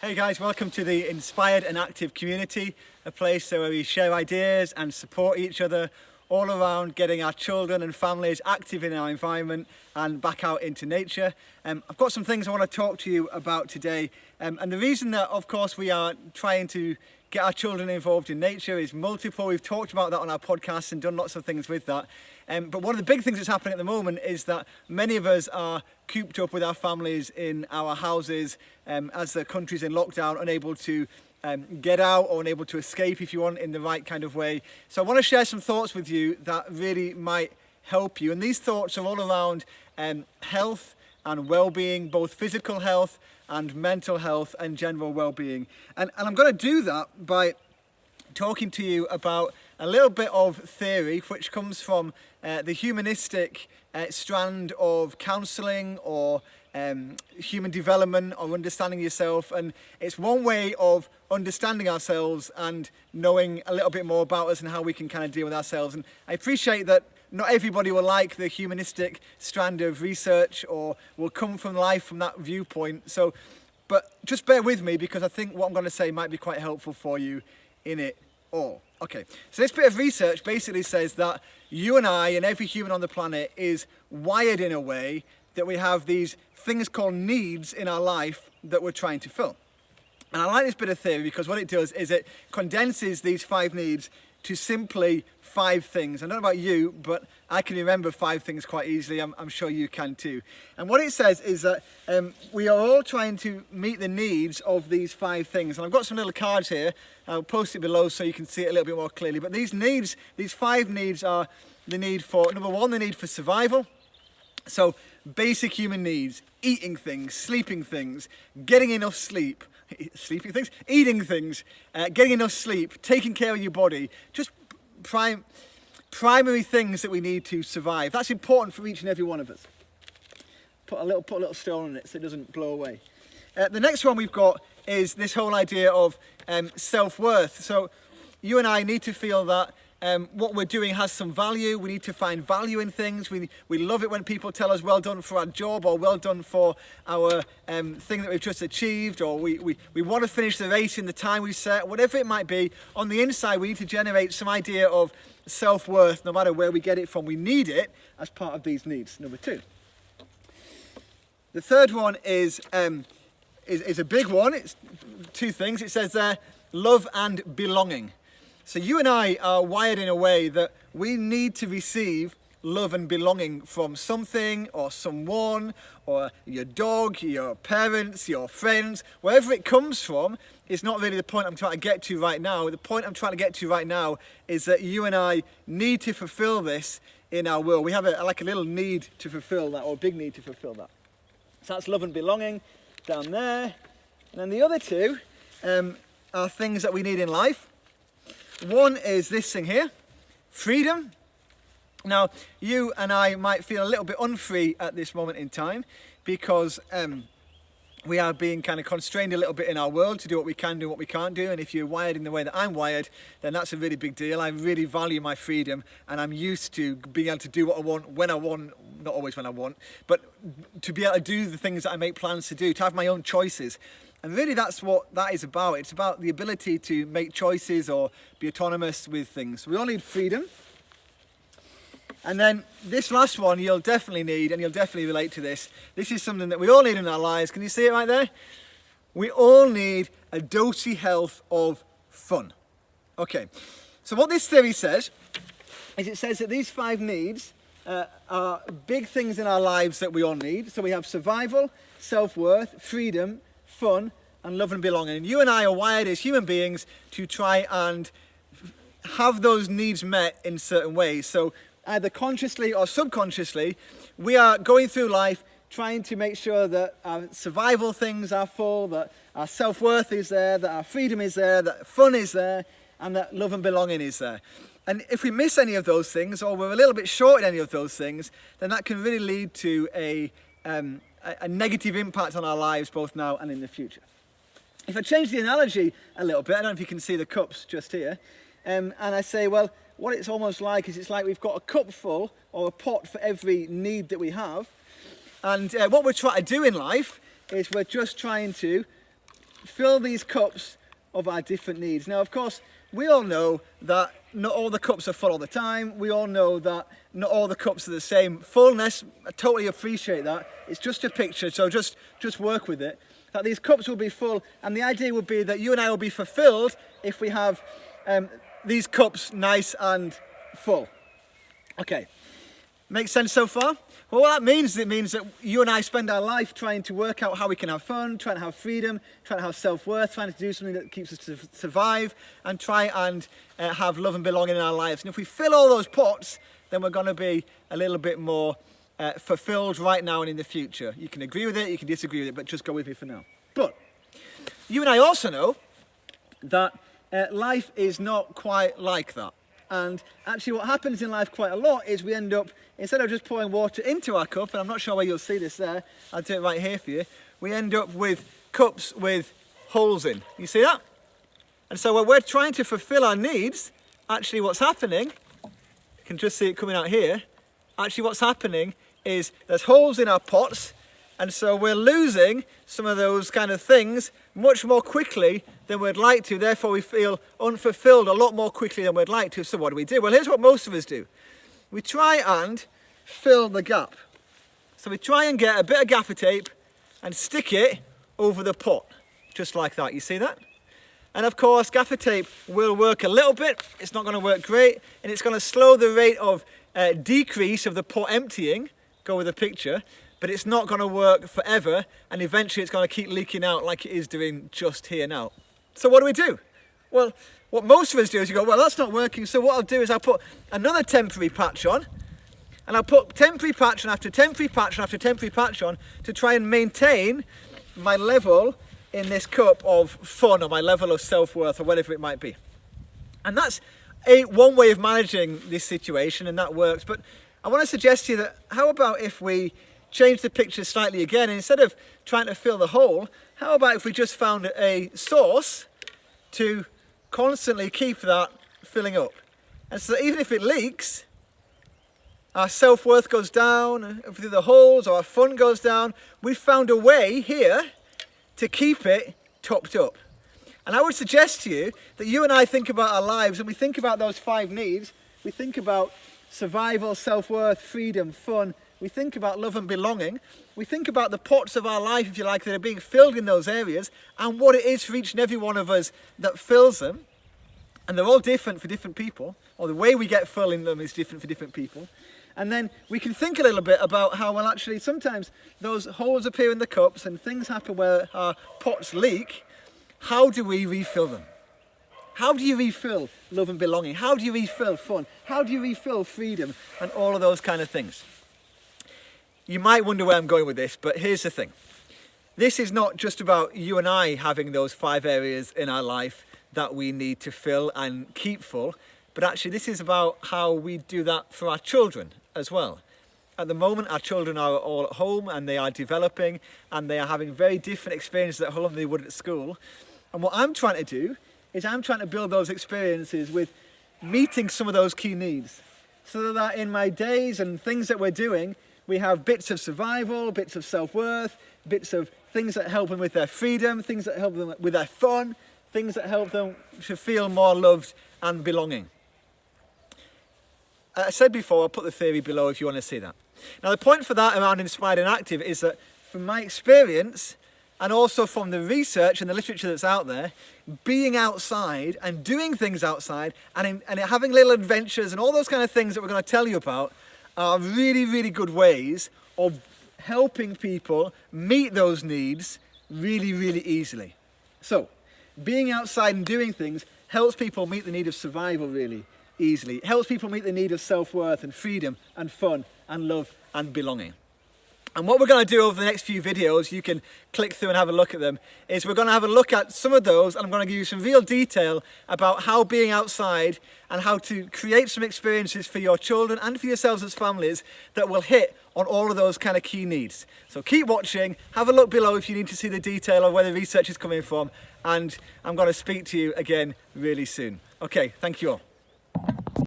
Hey guys, welcome to the Inspired and Active Community, a place where we share ideas and support each other all around getting our children and families active in our environment and back out into nature. I've got some things I want to talk to you about today, and the reason that of course we are trying to get our children involved in nature is multiple. We've talked about that on our podcast and done lots of things with that. But one of the big things that's happening at the moment is that many of us are cooped up with our families in our houses as the country's in lockdown, unable to get out or unable to escape, if you want, in the right kind of way. So I want to share some thoughts with you that really might help you. And these thoughts are all around health and well-being, both physical health and mental health and general well-being. And I'm going to do that by talking to you about a little bit of theory which comes from the humanistic strand of counselling or human development or understanding yourself, and it's one way of understanding ourselves and knowing a little bit more about us and how we can kind of deal with ourselves. And I appreciate that not everybody will like the humanistic strand of research or will come from life from that viewpoint, but just bear with me because I think what I'm going to say might be quite helpful for you in it all. Okay, so this bit of research basically says that you and I and every human on the planet is wired in a way that we have these things called needs in our life that we're trying to fill. And I like this bit of theory because what it does is it condenses these 5 needs to simply 5 things. I don't know about you, but I can remember 5 things quite easily. I'm sure you can too. And what it says is that we are all trying to meet the needs of these 5 things. And I've got some little cards here. I'll post it below so you can see it a little bit more clearly. But these needs, these 5 needs are the need for, number 1, the need for survival. So basic human needs: eating things, sleeping things, getting enough sleep, sleeping things, eating things, getting enough sleep, taking care of your body, just primary things that we need to survive. That's important for each and every one of us. Put a little stone on it so it doesn't blow away. The next one we've got is this whole idea of self-worth. So you and I need to feel that what we're doing has some value. We need to find value in things. We love it when people tell us well done for our job or well done for our thing that we've just achieved, or we want to finish the race in the time we set, whatever it might be. On the inside, we need to generate some idea of self-worth no matter where we get it from. We need it as part of these needs, number 2. The third one is a big one. It's 2 things. It says there, love and belonging. So you and I are wired in a way that we need to receive love and belonging from something or someone, or your dog, your parents, your friends, wherever it comes from. Is not really the point I'm trying to get to right now. The point I'm trying to get to right now is that you and I need to fulfill this in our world. We have a little need to fulfill that, or a big need to fulfill that. So that's love and belonging down there. And then the other 2 are things that we need in life. One is this thing here, freedom. Now, you and I might feel a little bit unfree at this moment in time because we are being kind of constrained a little bit in our world to do what we can do and what we can't do. And if you're wired in the way that I'm wired, then that's a really big deal. I really value my freedom, and I'm used to being able to do what I want, when I want, not always when I want, but to be able to do the things that I make plans to do, to have my own choices. And really that's what that is about. It's about the ability to make choices or be autonomous with things. We all need freedom. And then this last one you'll definitely need, and you'll definitely relate to this. This is something that we all need in our lives. Can you see it right there? We all need a dosey health of fun. Okay, so what this theory says is it says that these 5 needs are big things in our lives that we all need. So we have survival, self-worth, freedom, fun, and love and belonging. And you and I are wired as human beings to try and have those needs met in certain ways. So either consciously or subconsciously, we are going through life trying to make sure that our survival things are full, that our self-worth is there, that our freedom is there, that fun is there, and that love and belonging is there. And if we miss any of those things, or we're a little bit short in any of those things, then that can really lead to a negative impact on our lives both now and in the future. If I change the analogy a little bit, I don't know if you can see the cups just here, and I say, well, what it's almost like is it's like we've got a cup full or a pot for every need that we have, and what we're trying to do in life is we're just trying to fill these cups of our different needs. Now, of course, we all know that not all the cups are full all the time. We all know that not all the cups are the same fullness. I totally appreciate that. It's just a picture, so just work with it. That these cups will be full, and the idea would be that you and I will be fulfilled if we have these cups nice and full. Okay, makes sense so far? Well, what that means, it means that you and I spend our life trying to work out how we can have fun, trying to have freedom, trying to have self-worth, trying to do something that keeps us to survive, and try and have love and belonging in our lives. And if we fill all those pots, then we're going to be a little bit more fulfilled right now and in the future. You can agree with it, you can disagree with it, but just go with me for now. But you and I also know that life is not quite like that. And actually what happens in life quite a lot is we end up, instead of just pouring water into our cup, and I'm not sure where you'll see this there, I'll do it right here for you, we end up with cups with holes in. You see that? And so when we're trying to fulfill our needs, actually what's happening, you can just see it coming out here, actually what's happening is there's holes in our pots, and so we're losing some of those kind of things much more quickly than we'd like to. Therefore, we feel unfulfilled a lot more quickly than we'd like to. So what do? Well, here's what most of us do. We try and fill the gap. So we try and get a bit of gaffer tape and stick it over the pot, just like that. You see that? And of course, gaffer tape will work a little bit. It's not going to work great, and it's going to slow the rate of decrease of the pot emptying. Go with the picture. But it's not going to work forever, and eventually it's going to keep leaking out like it is doing just here now. So what do? Well, what most of us do is you go, well, that's not working, so what I'll do is I'll put another temporary patch on, and I'll put temporary patch on after temporary patch on after temporary patch on to try and maintain my level in this cup of fun, or my level of self-worth, or whatever it might be. And that's one way of managing this situation, and that works. But I want to suggest to you that how about if we change the picture slightly again, and instead of trying to fill the hole, how about if we just found a source to constantly keep that filling up? And so even if it leaks, our self-worth goes down through the holes, or our fun goes down, we've found a way here to keep it topped up. And I would suggest to you that you and I think about our lives, and we think about those 5 needs. We think about survival, self-worth, freedom, fun. We think about love and belonging. We think about the pots of our life, if you like, that are being filled in those areas, and what it is for each and every one of us that fills them. And they're all different for different people, or the way we get full in them is different for different people. And then we can think a little bit about how, well, actually, sometimes those holes appear in the cups and things happen where our pots leak. How do we refill them? How do you refill love and belonging? How do you refill fun? How do you refill freedom? And all of those kind of things. You might wonder where I'm going with this, but here's the thing. This is not just about you and I having those 5 areas in our life that we need to fill and keep full, but actually this is about how we do that for our children as well. At the moment, our children are all at home, and they are developing, and they are having very different experiences at home than they would at school. And what I'm trying to do is I'm trying to build those experiences with meeting some of those key needs, so that in my days and things that we're doing, we have bits of survival, bits of self-worth, bits of things that help them with their freedom, things that help them with their fun, things that help them to feel more loved and belonging. I said before, I'll put the theory below if you want to see that. Now, the point for that around Inspired and Active is that from my experience, and also from the research and the literature that's out there, being outside and doing things outside and having little adventures and all those kind of things that we're going to tell you about are really, really good ways of helping people meet those needs really, really easily. So, being outside and doing things helps people meet the need of survival really easily. It helps people meet the need of self-worth and freedom and fun and love and belonging. And what we're going to do over the next few videos, you can click through and have a look at them, is we're going to have a look at some of those, and I'm going to give you some real detail about how being outside and how to create some experiences for your children and for yourselves as families that will hit on all of those kind of key needs. So keep watching, have a look below if you need to see the detail of where the research is coming from, and I'm going to speak to you again really soon. Okay, thank you all.